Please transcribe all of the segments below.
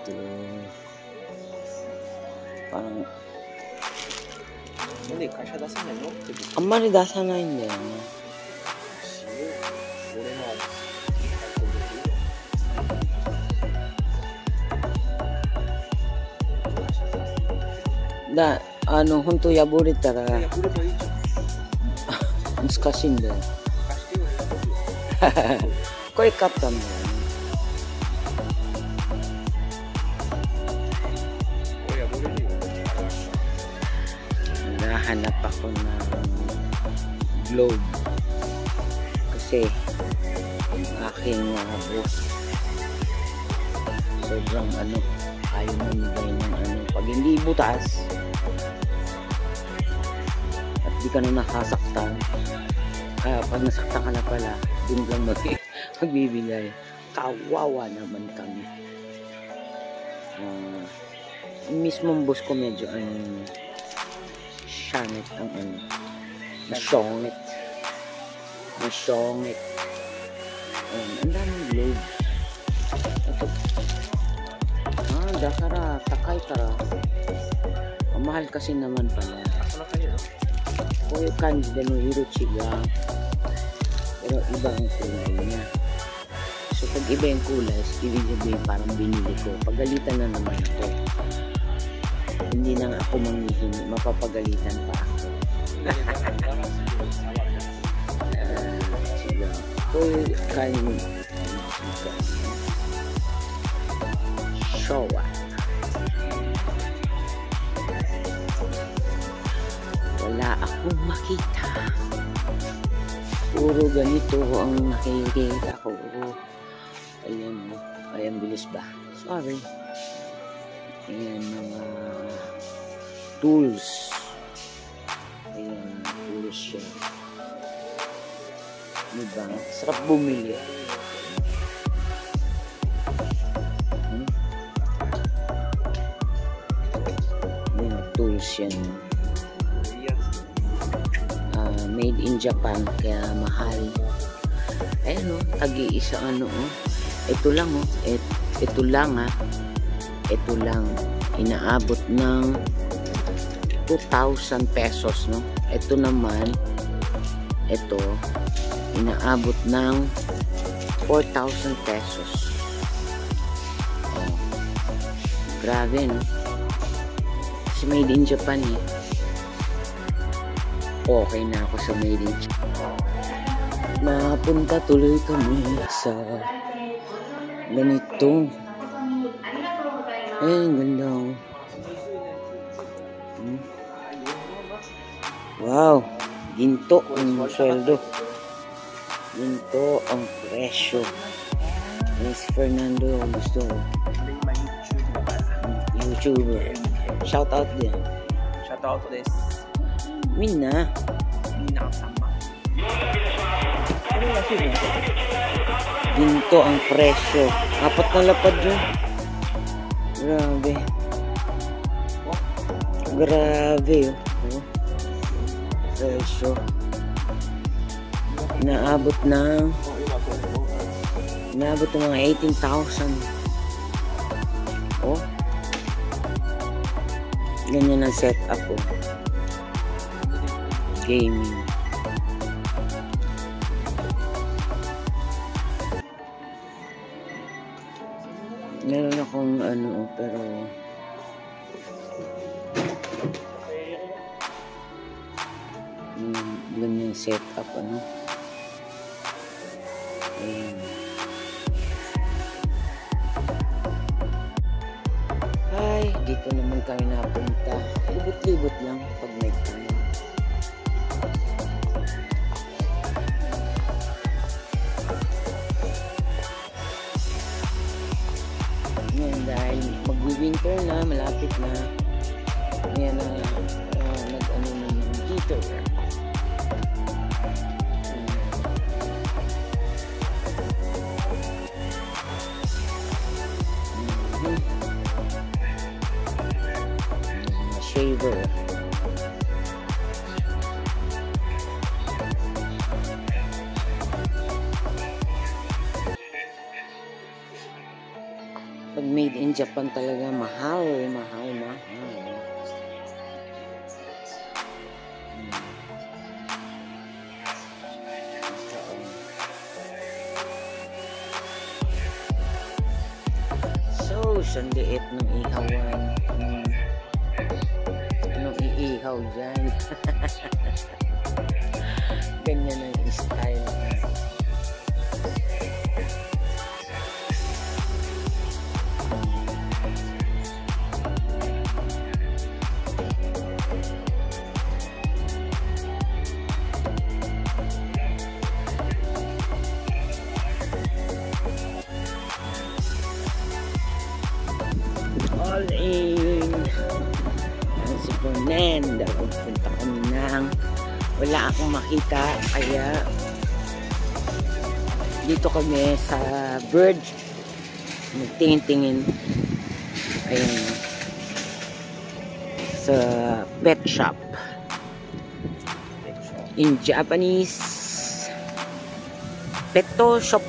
dito. Parang 근데 가샤 다스는 너?あんまり出さないんだよね。本当破れたら難しいんだよ。これ買ったんだよね。Nahanap ako ng globe kasi aking boss sobrang ayaw mamigay ng pag hindi butas at di ka na nakasaktan, pag nasaktan ka na pala dun lang magbibigay. Kawawa naman kami. Yung mismong boss ko medyo syanit ang masyongit. Ang daming globe. Ito. Dasara, takay tara. Ang mahal kasi naman pala. Ko yung kanji de no hirochi ga. Pero iba ang kulay niya. So pag iba yung kulay, ibig sabihin parang binili ko. Pagalitan na naman ako. Hindi na nga ako manghihingi, mapapagalitan pa ako. Sige. Koy kain Showa. Wala akong makita. Puro ganito ang nakikita ko. Ayan, ayan bilis ba? Sorry. Ayan mga tools. Ayan, tools siya. Diba? Sarap bumili. Ayan, tools yan. Made in Japan, kaya mahal. Ayan o, tag-iisa ito lang ito lang ito lang inaabot ng 2,000 pesos, no? Ito naman, ito inaabot ng 4,000 pesos. Grabe, no? Kasi made in Japan eh. Okay na ako sa made in Japan. Mapunta tuloy kami sa ganitong ganda. Wow, ginto ang sweldo. Ginto ang presyo. Yes, Fernando gusto ko. YouTuber. Shout out din. Shout out to this. Minna sama. Ginto ang presyo. 4 na lapad yun. Grabe. Grabe oh. Presyo. Inaabot ng mga 18,000. Oh. Ganyan ang setup oh. Gaming. Meron akong pero ganyan setup ayan. Ay, dito naman kami napunta. Libot-libot lang pag may time. Dahil mag-winter na, malapit na. Ayan na, nag-ano na ng heater. Shaver. Pag made in Japan talaga, mahal. So, ang liit ng ihawan. Anong iihaw dyan? Ganyan ang style. All in. Ang si Fernanda. Punta kami ng wala akong makita. Kaya dito kami sa Bird. Nagtingin-tingin. Ayun. Sa pet shop. In Japanese. Petto shop.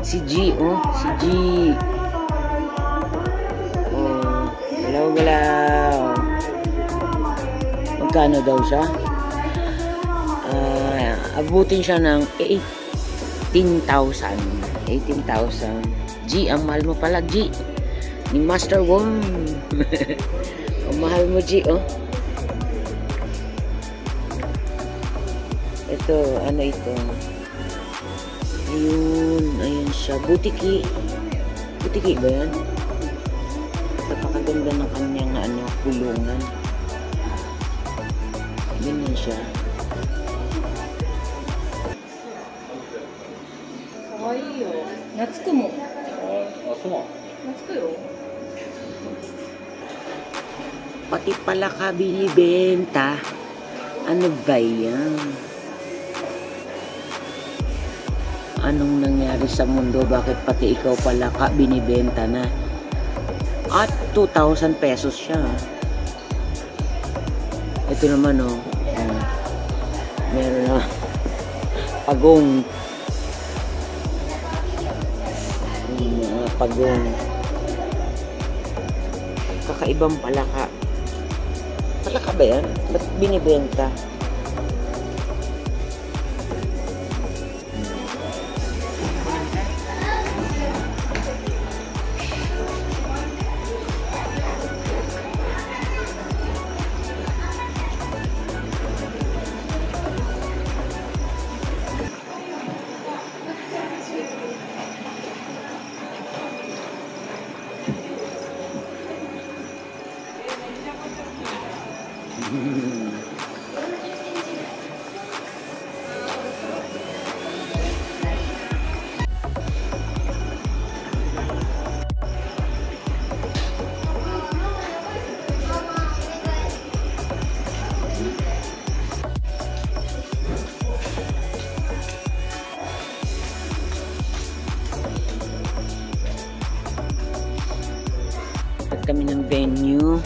Si G, oh. Si G. Oh. Galaw-galaw. Magkano daw siya? Abutin siya ng 18,000. 18,000. G, ang mahal mo pala, G. Ni Master Wong. Ang mahal mo, G, oh. Ito, ano ito? Ayun siya. Butiki. Butiki ba yan? Napakaganda ng kanyang kulungan. Ganyan siya. Natsuku mo. Natsuku yo. Pati pala ka binibenta. Ano ba yan? Anong nangyari sa mundo? Bakit pati ikaw pala ka binibenta na? At 2,000 pesos siya. Ito naman, oh. Meron na pagong. Pagong. Kakaibang palaka. Palaka ba yan? Ba't binibenta? Kami ng venue.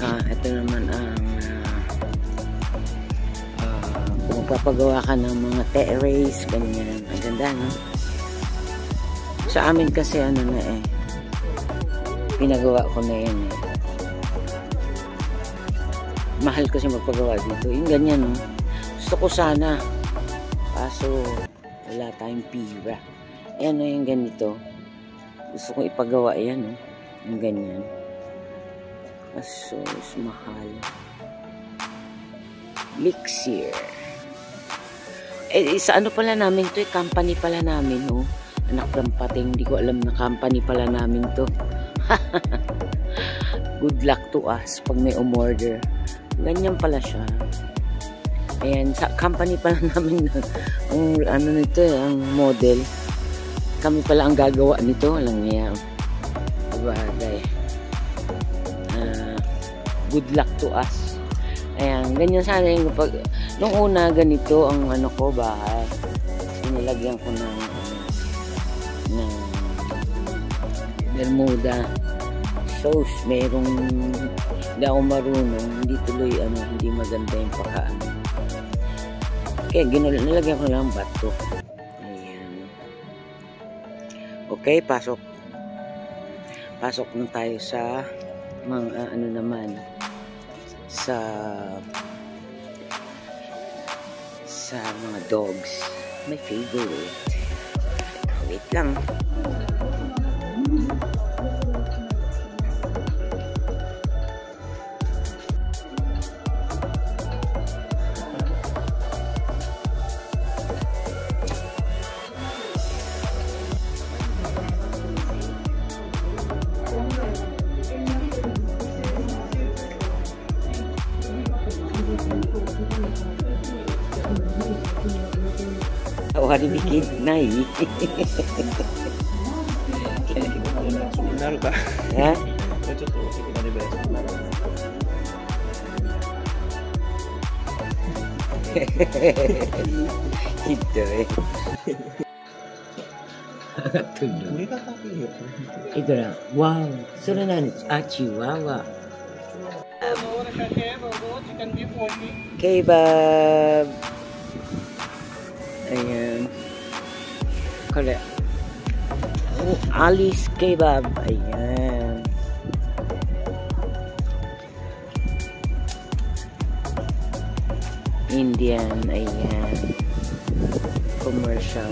Ito naman ang kung magpapagawa ka ng mga terrace, ganyan. Ang ganda, no? Sa amin kasi pinagawa ko na yan eh. Mahal kasi magpagawa dito. Yung ganyan, no? Gusto ko sana. Kaso wala tayong pira. Ayan, no? Yung ganito. Gusto kong ipagawa yan, no? Yung ganyan. Kaso, mahal. Elixir. Sa ano pala namin to? Company pala namin, oh. Anak ng pating. Hindi ko alam na company pala namin to. Good luck to us pag may umorder. Ganyan pala siya. Ayan, sa company pala namin ang nito, ang model. Kami pala ang gagawa nito. Alam niya. Bagay. Good luck to us. Ayan, ganyan sana yung nung una ganito ang ko bahay. Sinilagyan ko ng Bermuda sauce. Merong hindi ako marunong, hindi tuloy hindi maganda yung pagkaan. Kaya nilagyan ko lang bato. Ayan. Okay, pasok. Pasok na tayo sa mga ano naman sa mga dogs. My favorite. Wait lang. Wari bikin naik. なるか。Ya. ちょっと大きくなればなる。Gitu eh. Ito na. Wow. Sura na ni Chihuahua. Kebab. Ayan. Kaya. Oh, Ali's Kebab. Ayan. Indian. Ayan. Commercial.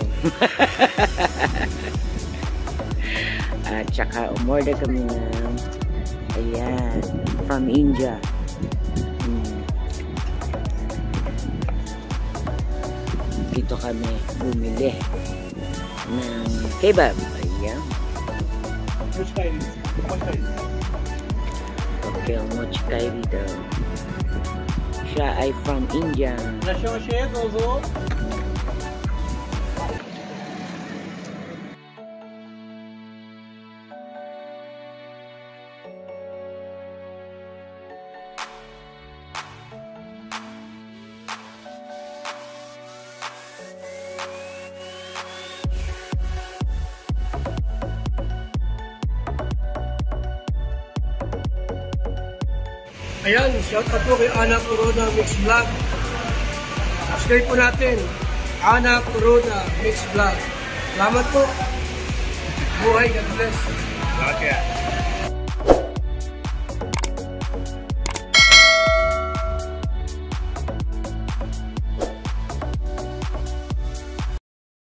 At saka umorder kami ng ayan. From India. Dito kami bumili ng kebab. Ayan. Okay, mochikairi daw. Siya ay from India. Ayan, shout out po kay Ana Kuroda Mix Vlog. Subscribe po natin, Ana Kuroda Mix Vlog. Salamat po. Buhay, God bless. Okay.